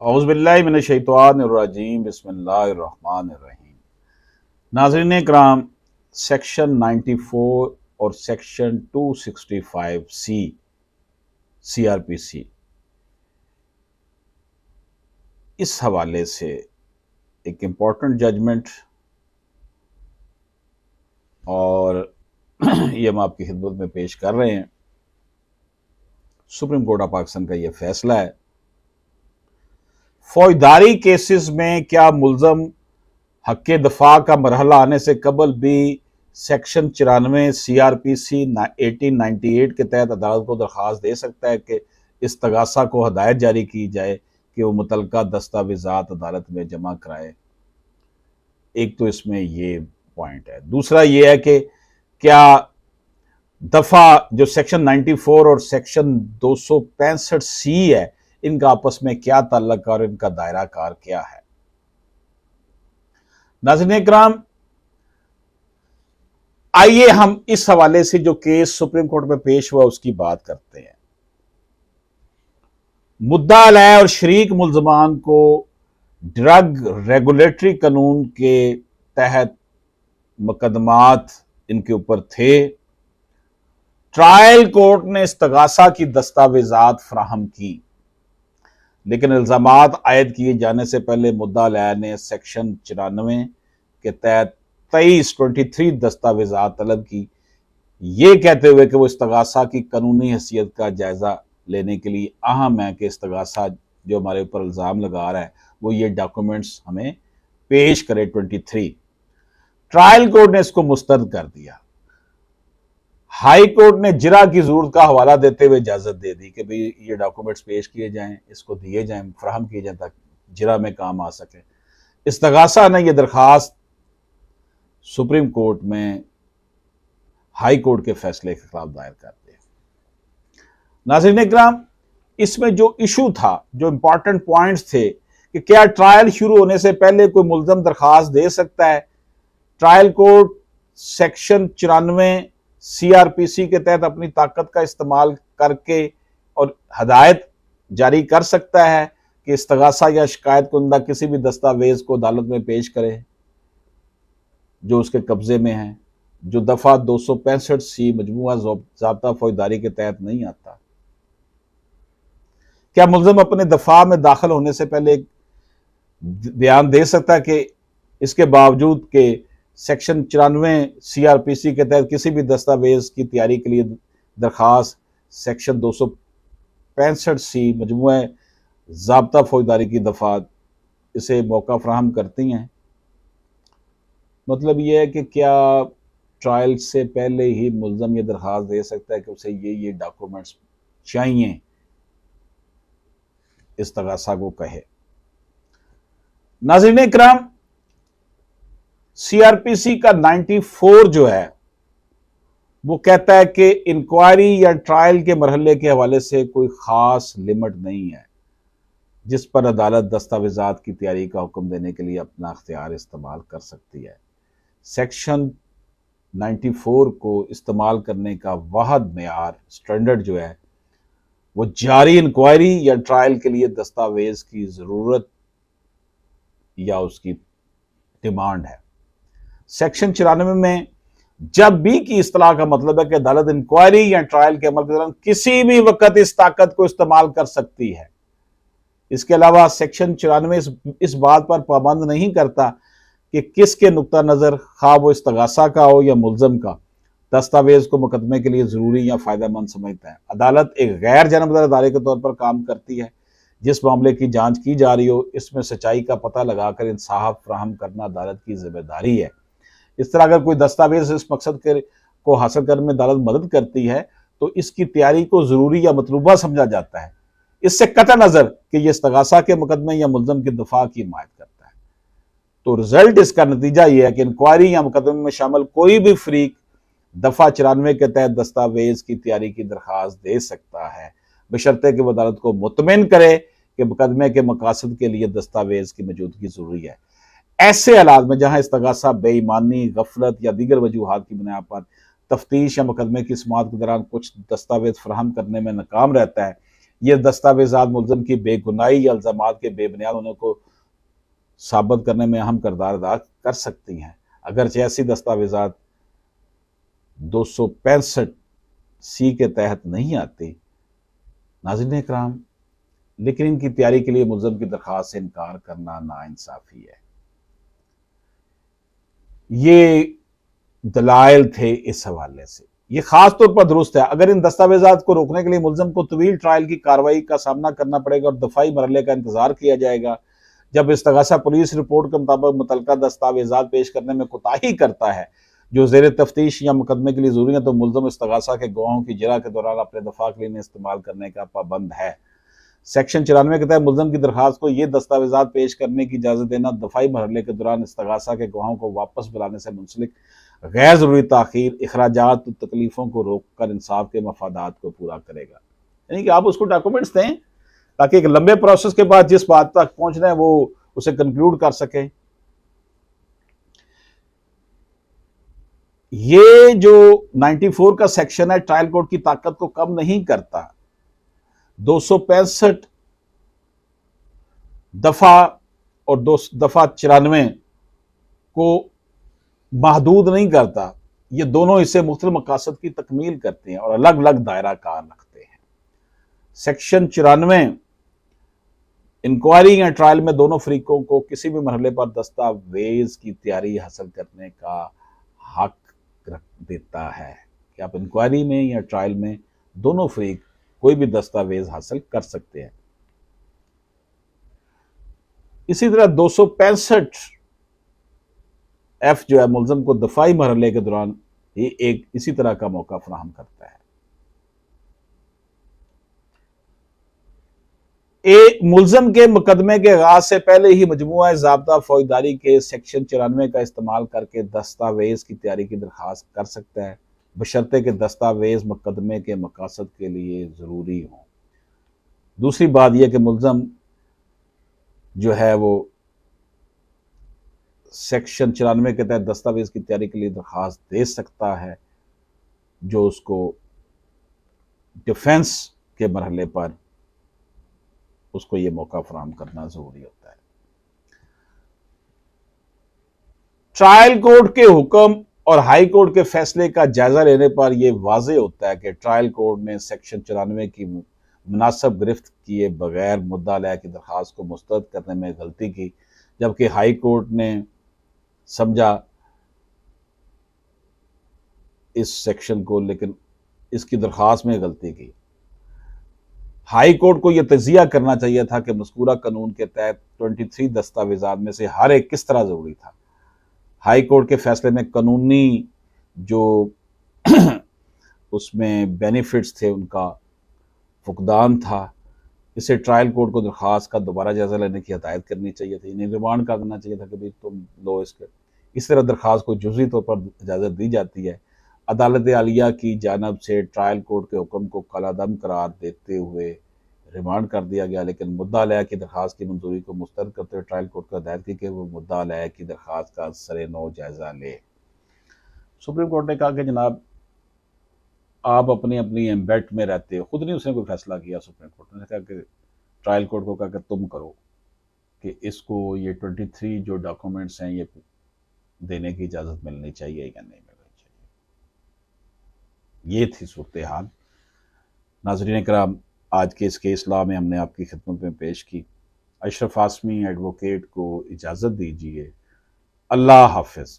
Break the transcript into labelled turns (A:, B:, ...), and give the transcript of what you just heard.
A: औज़ुबिल्लाहि मिनश्शैतानिर्रजीम बिस्मिल्लाहिर्रहमानिर्रहीम। नाज़रीन इकराम, सेक्शन 94 और सेक्शन 265C CRPC इस हवाले से एक इम्पॉर्टेंट जजमेंट और ये हम आपकी खिदमत में पेश कर रहे हैं। सुप्रीम कोर्ट ऑफ पाकिस्तान का ये फैसला है। फौजदारी केसेस में क्या मुल्ज़म हक़ दफा का मरहला आने से कबल भी सेक्शन 94 CRPC 1898 के तहत अदालत को दरख्वास्त दे सकता है कि इस्तगासा को हदायत जारी की जाए कि वो मुतलका दस्तावेज़ात अदालत में जमा कराए। एक तो इसमें ये पॉइंट है। दूसरा ये है कि क्या दफ़ा जो सेक्शन 94 और सेक्शन 265C है, इनका आपस में क्या ताल्लुक और इनका दायरा कार क्या है। नाज़रीन इकराम, आइए हम इस हवाले से जो केस सुप्रीम कोर्ट में पेश हुआ उसकी बात करते हैं। मुद्दा अलैह और शरीक मुल्ज़मान को ड्रग रेगुलेटरी कानून के तहत मुकदमात इनके ऊपर थे। ट्रायल कोर्ट ने इस्तगासा की दस्तावेजात फराहम की, लेकिन इल्ज़ामात आयद किए जाने से पहले मुद्दा अलैह ने सेक्शन 94 के तहत 23 दस्तावेजात तलब की, ये कहते हुए कि वो इस्तगासा की कानूनी हैसियत का जायज़ा लेने के लिए अहम है कि इस्तगासा जो हमारे ऊपर इल्ज़ाम लगा रहा है वो ये डॉक्यूमेंट्स हमें पेश करे। 23 ट्रायल कोर्ट ने इसको मुस्तरद कर दिया। हाई कोर्ट ने जिरा की जरूरत का हवाला देते हुए इजाजत दे दी कि भाई ये डॉक्यूमेंट्स पेश किए जाएं, इसको दिए जाएं, फराहम किए जाएं ताकि जिरा में काम आ सके। इस्तगासा ने यह दरखास्त सुप्रीम कोर्ट में हाई कोर्ट के फैसले के खिलाफ दायर कर दिया। नाज़रीन इकराम, इसमें जो इशू था, जो इंपॉर्टेंट पॉइंट्स थे कि क्या ट्रायल शुरू होने से पहले कोई मुल्ज़म दरखास्त दे सकता है। ट्रायल कोर्ट सेक्शन 94 CRPC के तहत अपनी ताकत का इस्तेमाल करके और हदायत जारी कर सकता है कि इस्तगासा या शिकायत कुंदा किसी भी दस्तावेज को अदालत में पेश करे जो उसके कब्जे में है, जो दफा 265C मजमूआ ज़ाब्ता फौजदारी के तहत नहीं आता। क्या मुल्ज़म अपने दफा में दाखिल होने से पहले एक बयान दे सकता है कि इसके बावजूद के सेक्शन 94 CRPC के तहत किसी भी दस्तावेज की तैयारी के लिए दरखास्त सेक्शन 265C मजमूआ ज़ाब्ता फौजदारी की दफा इसे मौका फराहम करती हैं। मतलब यह है कि क्या ट्रायल से पहले ही मुल्ज़म ये दरखास्त दे सकता है कि उसे ये डॉक्यूमेंट्स चाहिए, इस्तगासा को कहे। नाज़रीन इकराम, CRPC का 94 जो है वो कहता है कि इंक्वायरी या ट्रायल के मरहले के हवाले से कोई ख़ास लिमिट नहीं है जिस पर अदालत दस्तावेज़ात की तैयारी का हुक्म देने के लिए अपना अख्तियार इस्तेमाल कर सकती है। सेक्शन 94 को इस्तेमाल करने का वाहद मेयार स्टैंडर्ड जो है वो जारी इंक्वायरी या ट्रायल के लिए दस्तावेज की ज़रूरत या उसकी डिमांड है। सेक्शन 94 में जब भी की इस्तेलाह का मतलब है कि अदालत इंक्वायरी या ट्रायल के अमल के दौरान किसी भी वक्त इस ताकत को इस्तेमाल कर सकती है। इसके अलावा सेक्शन 94 इस बात पर पाबंद नहीं करता कि किसके नुक्ता नज़र, खा वो इस्तगासा का हो या मुल्ज़म का, दस्तावेज को मुकदमे के लिए ज़रूरी या फ़ायदेमंद समझता है। अदालत एक गैर जानबदार अदारे के तौर पर काम करती है। जिस मामले की जांच की जा रही हो इसमें सच्चाई का पता लगाकर इंसाफ फराहम करना अदालत की जिम्मेदारी है। इस तरह अगर कोई दस्तावेज इस मकसद को हासिल करने में अदालत मदद करती है तो इसकी तैयारी को ज़रूरी या मतलूबा समझा जाता है, इससे कतई नज़र कि यह इस्तगासा के मुकदमे या मुल्ज़म के दफा की हिमायत करता है। तो रिजल्ट इसका नतीजा यह है कि इंक्वायरी या मुकदमे में शामिल कोई भी फरीक दफा 94 के तहत दस्तावेज की तैयारी की दरख्वास्त दे सकता है, बशर्ते कि वह अदालत को मुतमिन करे कि मुकदमे के मकासद के लिए दस्तावेज की मौजूदगी जरूरी है। ऐसे हालात में जहां इस्तगासा बेईमानी, गफलत या दीगर वजूहात की बुनियाद पर तफ्तीश या मुकदमे की समाअत के दौरान कुछ दस्तावेज फराहम करने में नाकाम रहता है ये दस्तावेजात मुलजम की बेगुनाही या इल्जामात के बेबुनियाद होने को साबित करने में अहम किरदार अदा कर सकती हैं। अगरचे ऐसी दस्तावेजात 265 सी के तहत नहीं आती, नाज़रीन इकराम, लेकिन इनकी तैयारी के लिए मुलजम की दरख्वास्त से इनकार करना नाइंसाफी है। ये दलाइल थे इस हवाले से, ये खास तौर पर दुरुस्त है। अगर इन दस्तावेजात को रोकने के लिए मुलजम को तवील ट्रायल की कार्रवाई का सामना करना पड़ेगा और दफाई मरहले का इंतजार किया जाएगा। जब इस्तगासा पुलिस रिपोर्ट के मुताबिक मुतलका दस्तावेजात पेश करने में कोताही करता है जो ज़ेर तफ्तीश या मुकदमे के लिए जरूरी है, तो मुलजम इस्तगासा के गवाहों की जरा के दौरान अपने दफा के लिए इन्हें इस्तेमाल करने का पाबंद है। सेक्शन 94 के तहत मुलजम की दरखास्त को ये दस्तावेजात पेश करने की इजाज़त देना दफाई मरहले के दौरान इस्तगासा के गवाहों को वापस बुलाने से मुंसलिक गैर ज़रूरी ताख़ीर, अखराजात, तकलीफ़ों को रोक कर इंसाफ के मफादात को पूरा करेगा। यानी कि आप उसको डॉक्यूमेंट्स दें ताकि एक लंबे प्रोसेस के बाद जिस बात तक पहुंचना है वो उसे कंक्लूड कर सके। ये जो 94 का सेक्शन है ट्रायल कोर्ट की ताकत को कम नहीं करता। 265 दफा और 2 दफा 94 को महदूद नहीं करता। ये दोनों हिस्से मुख्तलिफ मकासद की तकमील करते हैं और अलग अलग दायरा कार रखते हैं। सेक्शन 94 इंक्वायरी या ट्रायल में दोनों फरीकों को किसी भी मरहले पर दस्तावेज की तैयारी हासिल करने का हक रख देता है कि आप इंक्वायरी में या ट्रायल में दोनों फरीक कोई भी दस्तावेज हासिल कर सकते हैं। इसी तरह 265 एफ जो है मुलजम को दफाई मरहले के दौरान ये एक इसी तरह का मौका फराहम करता है। मुलजम के मुकदमे के आगाज से पहले ही मजमुआ ज़ाब्ता फौजदारी के सेक्शन 94 का इस्तेमाल करके दस्तावेज की तैयारी की दरख्वास्त कर सकता है, बशर्ते के दस्तावेज मुकदमे के मकासद के लिए ज़रूरी हों। दूसरी बात यह कि मुलजम जो है वो सेक्शन 94 के तहत दस्तावेज की तैयारी के लिए दरख्वास्त दे सकता है जो उसको डिफेंस के मरहले पर उसको ये मौका फराहम करना जरूरी होता है। ट्रायल कोर्ट के हुक्म और हाई कोर्ट के फैसले का जायजा लेने पर यह वाज़ेह होता है कि ट्रायल कोर्ट ने सेक्शन 94 की मुनासिब गिरफ्त किए बगैर मुद्दा अलैह की दरख्वास्त को मुस्तरद करने में गलती की, जबकि हाई कोर्ट ने समझा इस सेक्शन को लेकिन इसकी दरख्वास्त में गलती की। हाई कोर्ट को यह तजिया करना चाहिए था कि मज़कूरा कानून के तहत 23 दस्तावेजात में से हर एक किस तरह ज़रूरी था। हाई कोर्ट के फैसले में कानूनी जो उसमें बेनिफिट्स थे उनका फुकदान था। इसे ट्रायल कोर्ट को दरख्वास्त का दोबारा जायजा लेने की हदायत करनी चाहिए थी, इन्हें रिमांड करना चाहिए था कि भाई तुम लो इसके। इस तरह दरख्वास्त को जुज़वी तौर पर इजाज़त दी जाती है। अदालत आलिया की जानब से ट्रायल कोर्ट के हुक्म को कलादम करार देते हुए रिमांड कर दिया गया, लेकिन मुद्दा अलैह की दरख्वास्त की मंजूरी को मुस्तरद करते हुए ट्रायल कोर्ट को हदायत की कि वो मुद्दा अलैह की दरख्वास्त का सरे नौ जायजा ले। सुप्रीम कोर्ट ने कहा कि जनाब आप अपनी अपनी एम्बेट में रहते हो, खुद नहीं उसने कोई फैसला किया। सुप्रीम कोर्ट ने कहा कि ट्रायल कोर्ट को कहा कि तुम करो कि इसको ये 23 जो डॉक्यूमेंट्स हैं ये देने की इजाज़त मिलनी चाहिए या नहीं मिलनी चाहिए। ये थी सूरत हाल। नाज़रीन कराम, आज के इस केस लॉ में हमने आपकी खिदमत में पेश की। अशरफ आसमी एडवोकेट को इजाज़त दीजिए। अल्लाह हाफिज़।